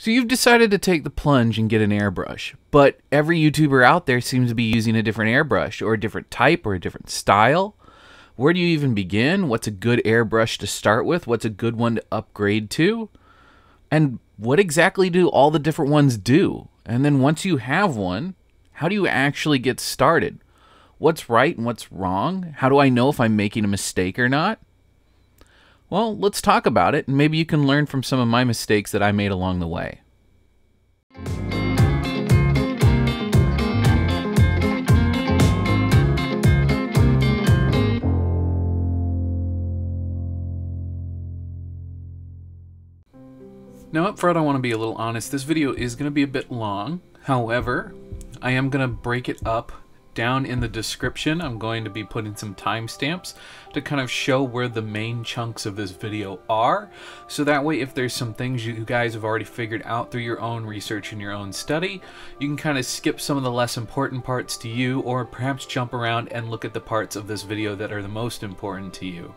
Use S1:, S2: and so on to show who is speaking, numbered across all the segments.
S1: So you've decided to take the plunge and get an airbrush, but every YouTuber out there seems to be using a different airbrush, or a different type, or a different style. Where do you even begin? What's a good airbrush to start with? What's a good one to upgrade to? And what exactly do all the different ones do? And then once you have one, how do you actually get started? What's right and what's wrong? How do I know if I'm making a mistake or not? Well, let's talk about it, and maybe you can learn from some of my mistakes that I made along the way. Now up front, I want to be a little honest. This video is going to be a bit long. However, I am going to break it up. Down in the description, I'm going to be putting some timestamps to kind of show where the main chunks of this video are. So that way, if there's some things you guys have already figured out through your own research and your own study, you can kind of skip some of the less important parts to you, or perhaps jump around and look at the parts of this video that are the most important to you.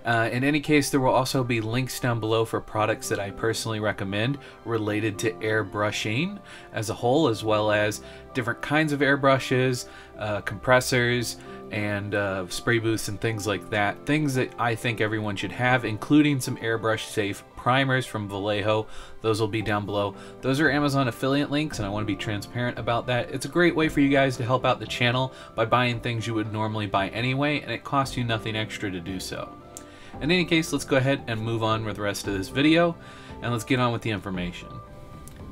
S1: In any case, there will also be links down below for products that I personally recommend related to airbrushing as a whole, as well as different kinds of airbrushes, compressors, and spray booths and things like that. Things that I think everyone should have, including some airbrush safe primers from Vallejo. Those will be down below. Those are Amazon affiliate links, and I want to be transparent about that. It's a great way for you guys to help out the channel by buying things you would normally buy anyway, and it costs you nothing extra to do so. In any case, let's go ahead and move on with the rest of this video, and let's get on with the information.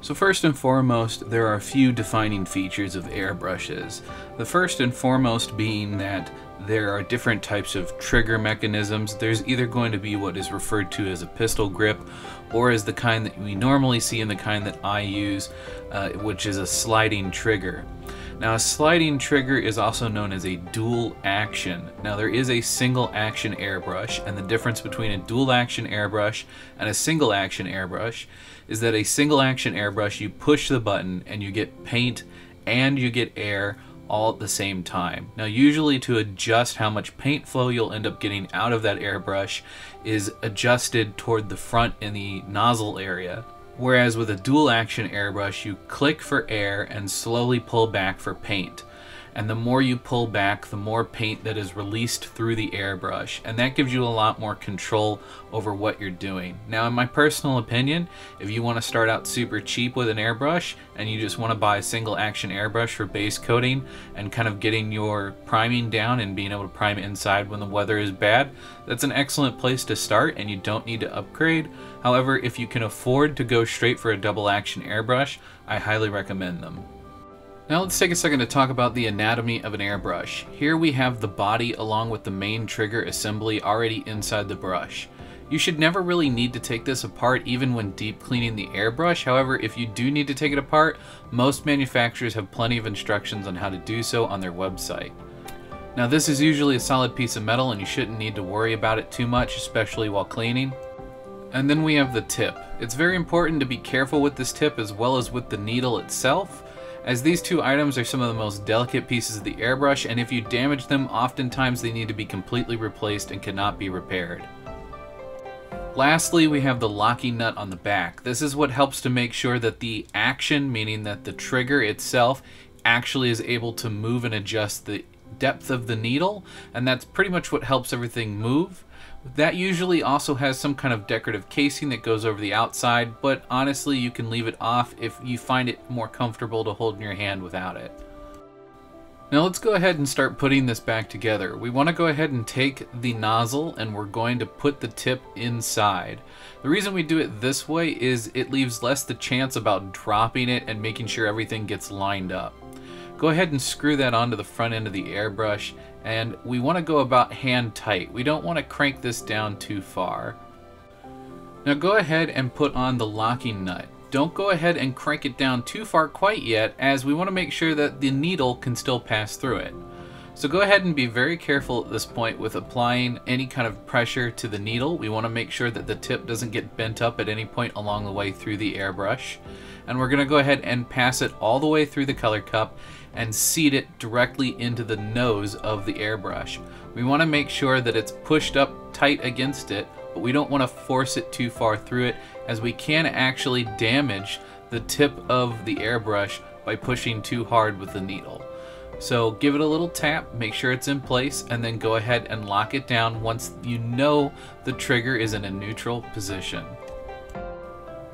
S1: So first and foremost, there are a few defining features of airbrushes. The first and foremost being that there are different types of trigger mechanisms. There's either going to be what is referred to as a pistol grip, or as the kind that we normally see and the kind that I use, which is a sliding trigger. Now, a sliding trigger is also known as a dual action. Now, there is a single action airbrush, and the difference between a dual action airbrush and a single action airbrush is that a single action airbrush, you push the button and you get paint and you get air all at the same time. Now, usually to adjust how much paint flow you'll end up getting out of that airbrush is adjusted toward the front in the nozzle area. Whereas with a dual action airbrush, you click for air and slowly pull back for paint. And the more you pull back, the more paint that is released through the airbrush. And that gives you a lot more control over what you're doing. Now, in my personal opinion, if you want to start out super cheap with an airbrush and you just want to buy a single action airbrush for base coating and kind of getting your priming down and being able to prime inside when the weather is bad, that's an excellent place to start, and you don't need to upgrade. However, if you can afford to go straight for a double action airbrush, I highly recommend them. Now let's take a second to talk about the anatomy of an airbrush. Here we have the body along with the main trigger assembly already inside the brush. You should never really need to take this apart even when deep cleaning the airbrush. However, if you do need to take it apart, most manufacturers have plenty of instructions on how to do so on their website. Now, this is usually a solid piece of metal and you shouldn't need to worry about it too much, especially while cleaning. And then we have the tip. It's very important to be careful with this tip as well as with the needle itself, as these two items are some of the most delicate pieces of the airbrush, and if you damage them, oftentimes they need to be completely replaced and cannot be repaired. Lastly, we have the locking nut on the back. This is what helps to make sure that the action, meaning that the trigger itself, actually is able to move and adjust the depth of the needle, and that's pretty much what helps everything move. That usually also has some kind of decorative casing that goes over the outside, but honestly, you can leave it off if you find it more comfortable to hold in your hand without it. Now let's go ahead and start putting this back together. We want to go ahead and take the nozzle and we're going to put the tip inside. The reason we do it this way is it leaves less the chance about dropping it and making sure everything gets lined up. Go ahead and screw that onto the front end of the airbrush, and we want to go about hand tight. We don't want to crank this down too far. Now go ahead and put on the locking nut. Don't go ahead and crank it down too far quite yet, as we want to make sure that the needle can still pass through it. So go ahead and be very careful at this point with applying any kind of pressure to the needle. We want to make sure that the tip doesn't get bent up at any point along the way through the airbrush. And we're going to go ahead and pass it all the way through the color cup and seat it directly into the nose of the airbrush. We want to make sure that it's pushed up tight against it, but we don't want to force it too far through it, as we can actually damage the tip of the airbrush by pushing too hard with the needle. So give it a little tap, make sure it's in place, and then go ahead and lock it down once you know the trigger is in a neutral position.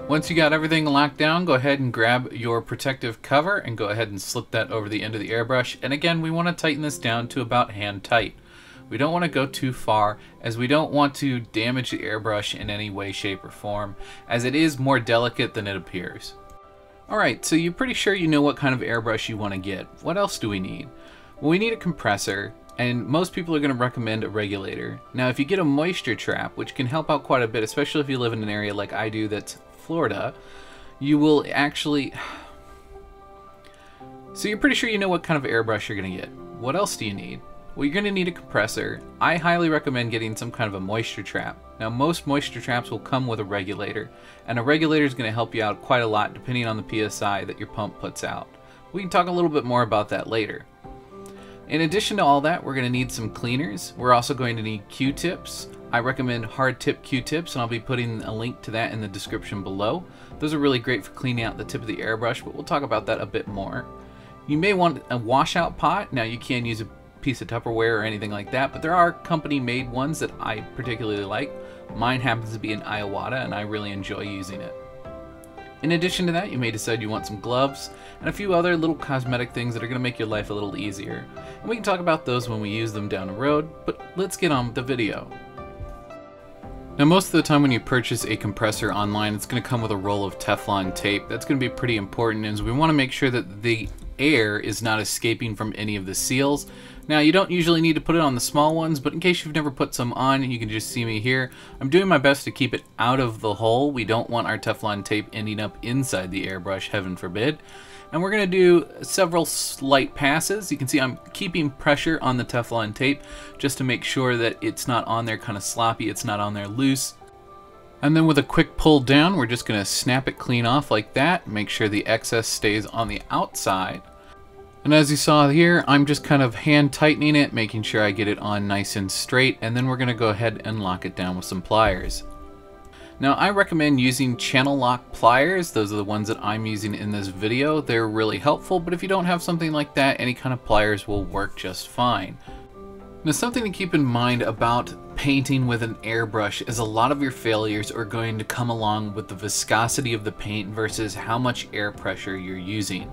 S1: Once you got everything locked down, go ahead and grab your protective cover and go ahead and slip that over the end of the airbrush. And again, we want to tighten this down to about hand tight. We don't want to go too far, as we don't want to damage the airbrush in any way, shape, or form, as it is more delicate than it appears. Alright, so you're pretty sure you know what kind of airbrush you want to get. What else do we need? Well, we need a compressor, and most people are going to recommend a regulator. Now, if you get a moisture trap, which can help out quite a bit, especially if you live in an area like I do that's Florida, you will actually... So you're pretty sure you know what kind of airbrush you're going to get. What else do you need? Well, you're going to need a compressor. I highly recommend getting some kind of a moisture trap. Now, most moisture traps will come with a regulator, and a regulator is going to help you out quite a lot depending on the PSI that your pump puts out. We can talk a little bit more about that later. In addition to all that, we're going to need some cleaners. We're also going to need Q-tips. I recommend hard tip Q-tips, and I'll be putting a link to that in the description below. Those are really great for cleaning out the tip of the airbrush, but we'll talk about that a bit more. You may want a washout pot. Now, you can use a piece of Tupperware or anything like that, but there are company made ones that I particularly like. Mine happens to be an Iowata, and I really enjoy using it. In addition to that, you may decide you want some gloves and a few other little cosmetic things that are going to make your life a little easier. And we can talk about those when we use them down the road, but let's get on with the video. Now, most of the time when you purchase a compressor online, it's going to come with a roll of Teflon tape. That's going to be pretty important, as we want to make sure that the air is not escaping from any of the seals. Now, you don't usually need to put it on the small ones, but in case you've never put some on, you can just see me here. I'm doing my best to keep it out of the hole. We don't want our Teflon tape ending up inside the airbrush, heaven forbid. And we're going to do several slight passes. You can see I'm keeping pressure on the Teflon tape just to make sure that it's not on there kind of sloppy, it's not on there loose. And then with a quick pull down, we're just going to snap it clean off like that. Make sure the excess stays on the outside. And as you saw here, I'm just kind of hand tightening it, making sure I get it on nice and straight, and then we're going to go ahead and lock it down with some pliers. Now, I recommend using channel lock pliers. Those are the ones that I'm using in this video. They're really helpful, but if you don't have something like that, any kind of pliers will work just fine. Now, something to keep in mind about painting with an airbrush is a lot of your failures are going to come along with the viscosity of the paint versus how much air pressure you're using.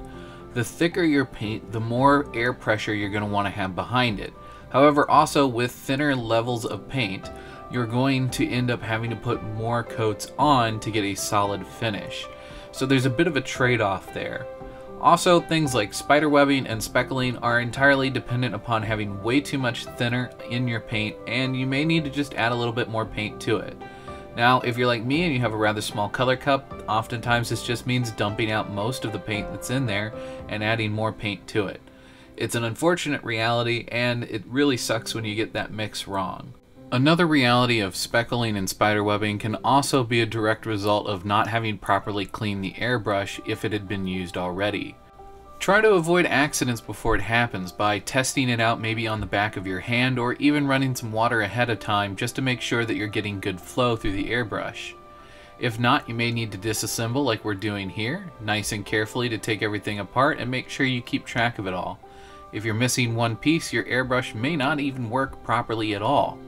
S1: The thicker your paint, the more air pressure you're going to want to have behind it. However, also with thinner levels of paint, you're going to end up having to put more coats on to get a solid finish. So there's a bit of a trade-off there. Also, things like spider webbing and speckling are entirely dependent upon having way too much thinner in your paint, and you may need to just add a little bit more paint to it. Now, if you're like me and you have a rather small color cup, oftentimes this just means dumping out most of the paint that's in there and adding more paint to it. It's an unfortunate reality, and it really sucks when you get that mix wrong. Another reality of speckling and spiderwebbing can also be a direct result of not having properly cleaned the airbrush if it had been used already. Try to avoid accidents before it happens by testing it out maybe on the back of your hand, or even running some water ahead of time just to make sure that you're getting good flow through the airbrush. If not, you may need to disassemble like we're doing here, nice and carefully to take everything apart and make sure you keep track of it all. If you're missing one piece, your airbrush may not even work properly at all.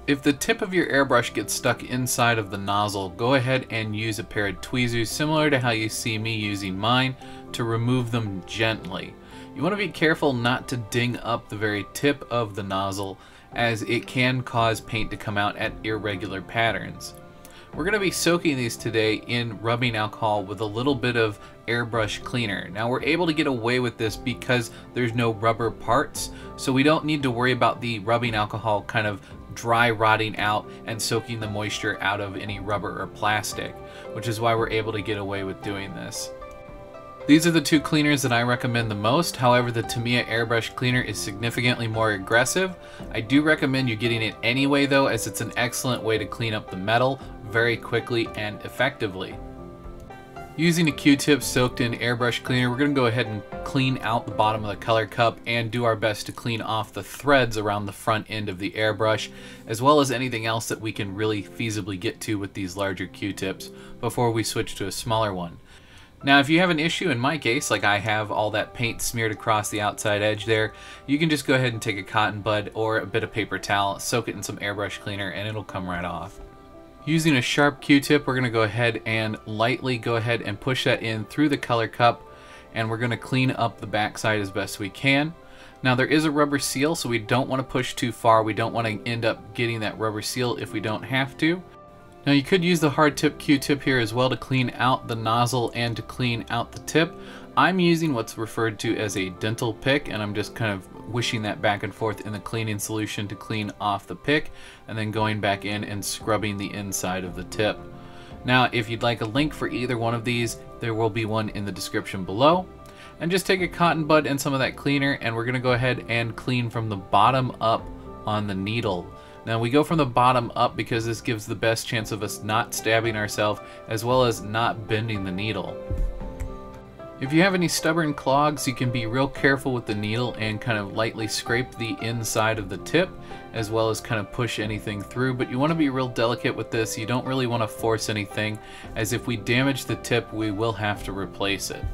S1: If the tip of your airbrush gets stuck inside of the nozzle, go ahead and use a pair of tweezers similar to how you see me using mine to remove them gently. You want to be careful not to ding up the very tip of the nozzle, as it can cause paint to come out at irregular patterns. We're going to be soaking these today in rubbing alcohol with a little bit of Airbrush Cleaner. Now, we're able to get away with this because there's no rubber parts, so we don't need to worry about the rubbing alcohol kind of dry rotting out and soaking the moisture out of any rubber or plastic, which is why we're able to get away with doing this. These are the two cleaners that I recommend the most. However, the Tamya Airbrush Cleaner is significantly more aggressive. I do recommend you getting it anyway though, as it's an excellent way to clean up the metal very quickly and effectively. Using a Q-tip soaked in Airbrush Cleaner, we're going to go ahead and clean out the bottom of the color cup and do our best to clean off the threads around the front end of the airbrush, as well as anything else that we can really feasibly get to with these larger Q-tips before we switch to a smaller one. Now, if you have an issue, in my case, like I have all that paint smeared across the outside edge there, you can just go ahead and take a cotton bud or a bit of paper towel, soak it in some airbrush cleaner, and it'll come right off. Using a sharp Q-tip, we're going to go ahead and lightly push that in through the color cup, and we're going to clean up the backside as best we can. Now, there is a rubber seal, so we don't want to push too far. We don't want to end up getting that rubber seal if we don't have to. Now, you could use the hard tip Q-tip here as well to clean out the nozzle and to clean out the tip. I'm using what's referred to as a dental pick, and I'm just kind of wishing that back and forth in the cleaning solution to clean off the pick, and then going back in and scrubbing the inside of the tip. Now, if you'd like a link for either one of these, there will be one in the description below. And just take a cotton bud and some of that cleaner, and we're going to go ahead and clean from the bottom up on the needle. Now, we go from the bottom up because this gives the best chance of us not stabbing ourselves as well as not bending the needle. If you have any stubborn clogs, you can be real careful with the needle and kind of lightly scrape the inside of the tip as well as kind of push anything through, but you want to be real delicate with this. You don't really want to force anything, as if we damage the tip, we will have to replace it.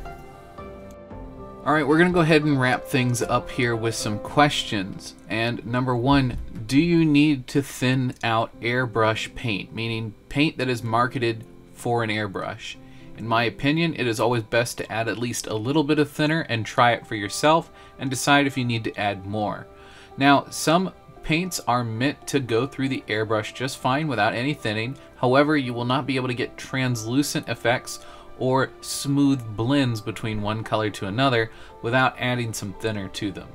S1: Alright, we're going to go ahead and wrap things up here with some questions. And number one, do you need to thin out airbrush paint, meaning paint that is marketed for an airbrush? In my opinion, it is always best to add at least a little bit of thinner and try it for yourself and decide if you need to add more. Now, some paints are meant to go through the airbrush just fine without any thinning. However, you will not be able to get translucent effects or smooth blends between one color to another without adding some thinner to them.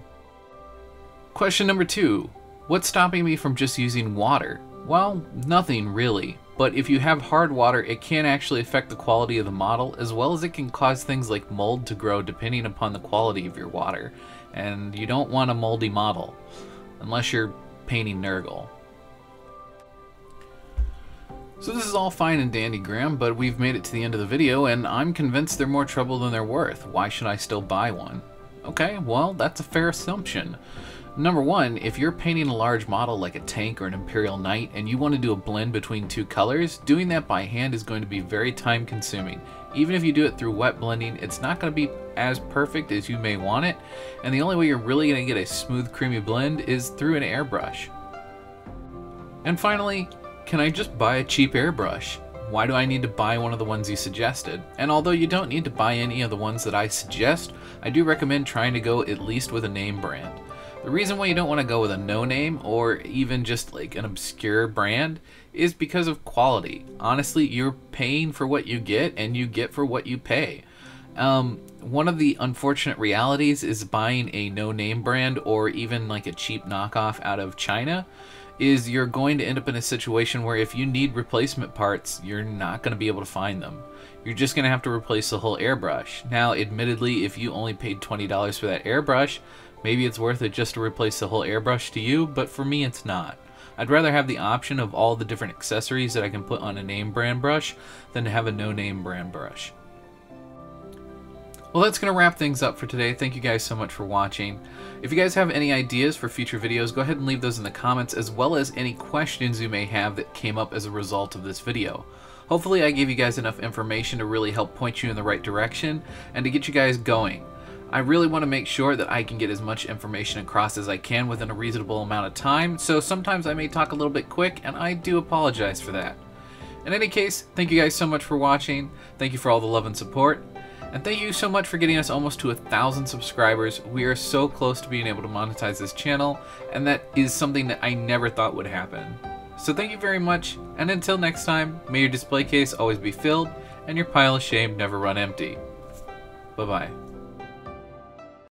S1: Question number two, what's stopping me from just using water? Well, nothing really, but if you have hard water, it can actually affect the quality of the model, as well as it can cause things like mold to grow depending upon the quality of your water, and you don't want a moldy model, unless you're painting Nurgle. So this is all fine and dandy, Graham, but we've made it to the end of the video, and I'm convinced they're more trouble than they're worth. Why should I still buy one? Okay, well, that's a fair assumption. Number one, if you're painting a large model like a tank or an Imperial Knight and you want to do a blend between two colors, doing that by hand is going to be very time consuming. Even if you do it through wet blending, it's not going to be as perfect as you may want it, and the only way you're really going to get a smooth, creamy blend is through an airbrush. And finally, can I just buy a cheap airbrush? Why do I need to buy one of the ones you suggested? And although you don't need to buy any of the ones that I suggest, I do recommend trying to go at least with a name brand. The reason why you don't want to go with a no-name or even just like an obscure brand is because of quality. Honestly, you're paying for what you get and you get for what you pay. One of the unfortunate realities is buying a no-name brand or even like a cheap knockoff out of China is you're going to end up in a situation where if you need replacement parts, you're not going to be able to find them. You're just going to have to replace the whole airbrush. Now, admittedly, if you only paid $20 for that airbrush, maybe it's worth it just to replace the whole airbrush to you, but for me, it's not. I'd rather have the option of all the different accessories that I can put on a name brand brush than to have a no-name brand brush. Well, that's going to wrap things up for today. Thank you guys so much for watching. If you guys have any ideas for future videos, go ahead and leave those in the comments, as well as any questions you may have that came up as a result of this video. Hopefully I gave you guys enough information to really help point you in the right direction and to get you guys going. I really want to make sure that I can get as much information across as I can within a reasonable amount of time, so sometimes I may talk a little bit quick, and I do apologize for that. In any case, thank you guys so much for watching. Thank you for all the love and support. And thank you so much for getting us almost to 1,000 subscribers. We are so close to being able to monetize this channel, and that is something that I never thought would happen. So thank you very much, and until next time, may your display case always be filled, and your pile of shame never run empty. Bye-bye.